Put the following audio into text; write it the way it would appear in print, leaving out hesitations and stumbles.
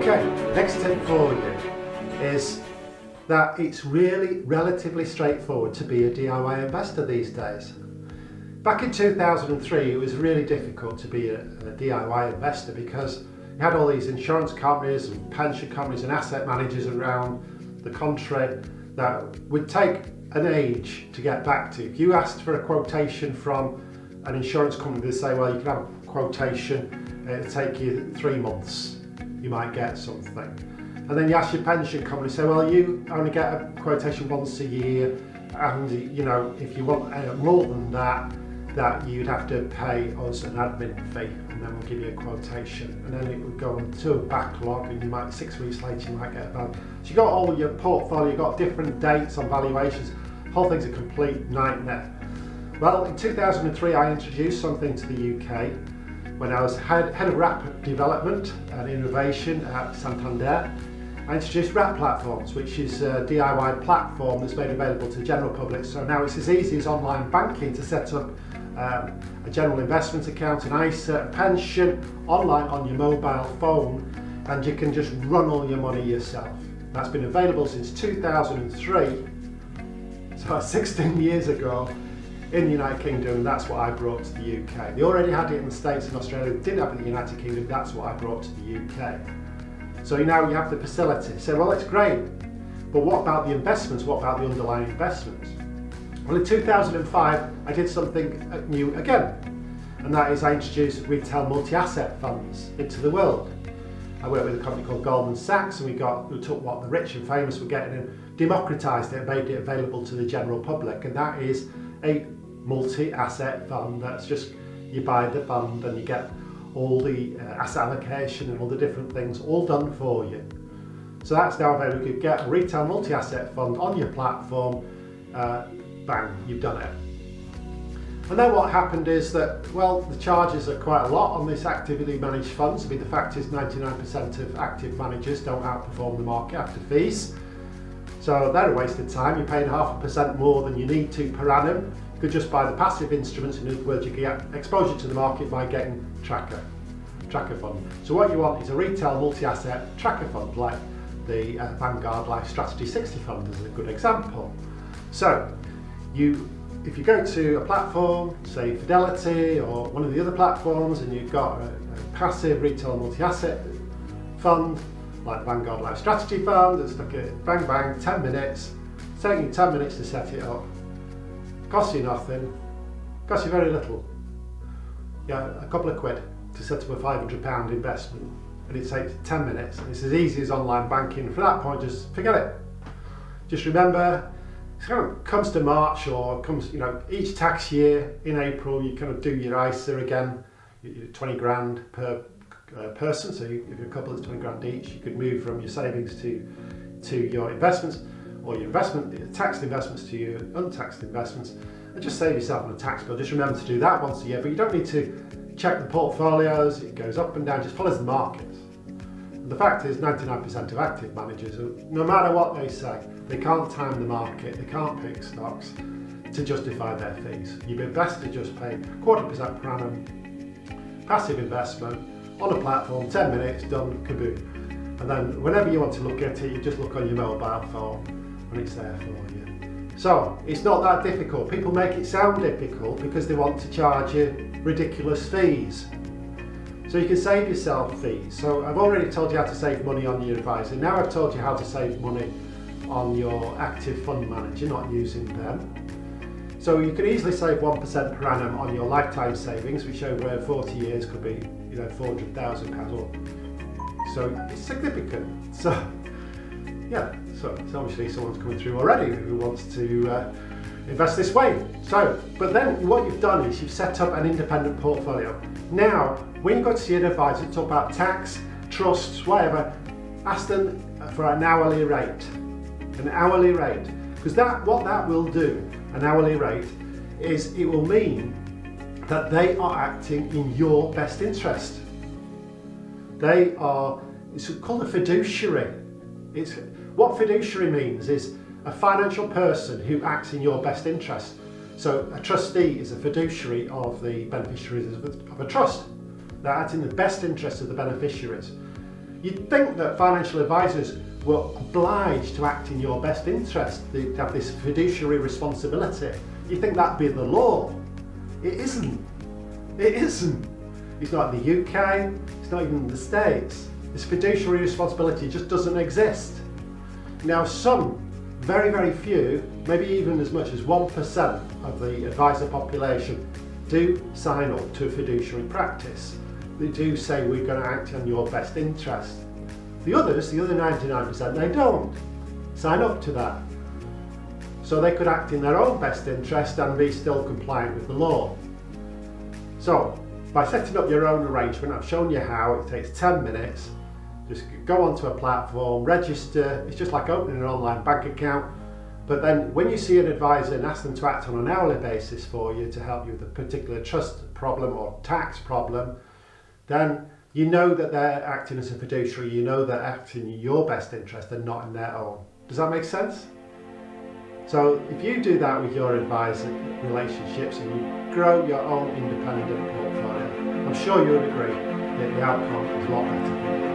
Okay, next tip for you is that it's really relatively straightforward to be a DIY investor these days. Back in 2003 it was really difficult to be a DIY investor because you had all these insurance companies and pension companies and asset managers around the country that would take an age to get back to. If you asked for a quotation from an insurance company, they'd say, well, you can have a quotation, it'll take you 3 months, you might get something. And then you ask your pension company, say, well, you only get a quotation once a year, and you know, if you want more than that you'd have to pay us an admin fee, and then we'll give you a quotation. And then it would go into a backlog, and you might 6 weeks later you might get a value. So you got all your portfolio, you got different dates on valuations. The whole thing's a complete nightmare. Well, in 2003 I introduced something to the UK when I was head of wrap development and innovation at Santander. I introduced wrap platforms, which is a DIY platform that's made available to the general public. So now it's as easy as online banking to set up a general investment account, an ISA, a pension, online on your mobile phone, and you can just run all your money yourself. That's been available since 2003, so 16 years ago in the United Kingdom. That's what I brought to the UK. They already had it in the States and Australia, they didn't have it in the United Kingdom. That's what I brought to the UK. So now you have the facility. So, well, it's great, but what about the investments? What about the underlying investments? Well, in 2005, I did something new again, and that is I introduced retail multi-asset funds into the world. I worked with a company called Goldman Sachs, and we took what the rich and famous were getting and democratised it and made it available to the general public. And that is a multi-asset fund. That's just, you buy the fund and you get all the asset allocation and all the different things all done for you. So that's now available. You could get a retail multi-asset fund on your platform, bang, you've done it. And then what happened is that, well, the charges are quite a lot on this actively managed funds. I mean, the fact is 99% of active managers don't outperform the market after fees. So they're a waste of time. You're paying 0.5% more than you need to per annum. You could just buy the passive instruments. In other words, you get exposure to the market by getting tracker fund. So what you want is a retail multi-asset tracker fund, like the Vanguard Life Strategy 60 fund is a good example. So if you go to a platform, say Fidelity or one of the other platforms, and you've got a passive retail multi-asset fund, like the Vanguard Life Strategy Fund, that's like a bang bang, 10 minutes, it's taking you 10 minutes to set it up, costs you nothing, costs you very little. Yeah, a couple of quid to set up a £500 investment, and it takes 10 minutes, and it's as easy as online banking. From that point, just forget it. Just remember, it kind of comes to March, or comes, you know, each tax year in April, you kind of do your ISA again, 20 grand per person. So if you're a couple, it's 20 grand each. You could move from your savings to your investments, or your taxed investments to your untaxed investments, and just save yourself on a tax bill. Just remember to do that once a year, but you don't need to check the portfolios. It goes up and down, just follows the markets. And the fact is 99% of active managers, no matter what they say, they can't time the market, they can't pick stocks to justify their fees. You'd be best to just pay 0.25% per annum, passive investment, on a platform, 10 minutes, done, kaboom. And then whenever you want to look at it, you just look on your mobile phone and it's there for you. So it's not that difficult. People make it sound difficult because they want to charge you ridiculous fees. So you can save yourself fees. So I've already told you how to save money on your advisor. Now I've told you how to save money on your active fund manager, not using them. So you can easily save 1% per annum on your lifetime savings, which over 40 years could be, you know, £400,000. So it's significant. So yeah, so obviously someone's coming through already who wants to invest this way. So, but then what you've done is you've set up an independent portfolio. Now, when you go to see an advisor to talk about tax, trusts, whatever, ask them for an hourly rate. An hourly rate. Because what that will do, an hourly rate, is it will mean that they are acting in your best interest. They are, it's called a fiduciary. What fiduciary means is a financial person who acts in your best interest. So a trustee is a fiduciary of the beneficiaries of a trust. They act in the best interest of the beneficiaries. You'd think that financial advisors were obliged to act in your best interest, they have this fiduciary responsibility. You think that'd be the law. It isn't. It isn't. It's not in the UK, it's not even in the States. This fiduciary responsibility just doesn't exist. Now some, very, very few, maybe even as much as 1% of the advisor population do sign up to a fiduciary practice. They do say we're going to act on your best interest. The others, the other 99%, they don't sign up to that. So they could act in their own best interest and be still compliant with the law. So by setting up your own arrangement, I've shown you how. It takes 10 minutes. Just go onto a platform, register. It's just like opening an online bank account. But then when you see an advisor and ask them to act on an hourly basis for you to help you with a particular trust problem or tax problem, then you know that they're acting as a fiduciary, you know they're acting in your best interest and not in their own. Does that make sense? So if you do that with your advisor relationships and you grow your own independent portfolio, I'm sure you would agree that the outcome is a lot better for you.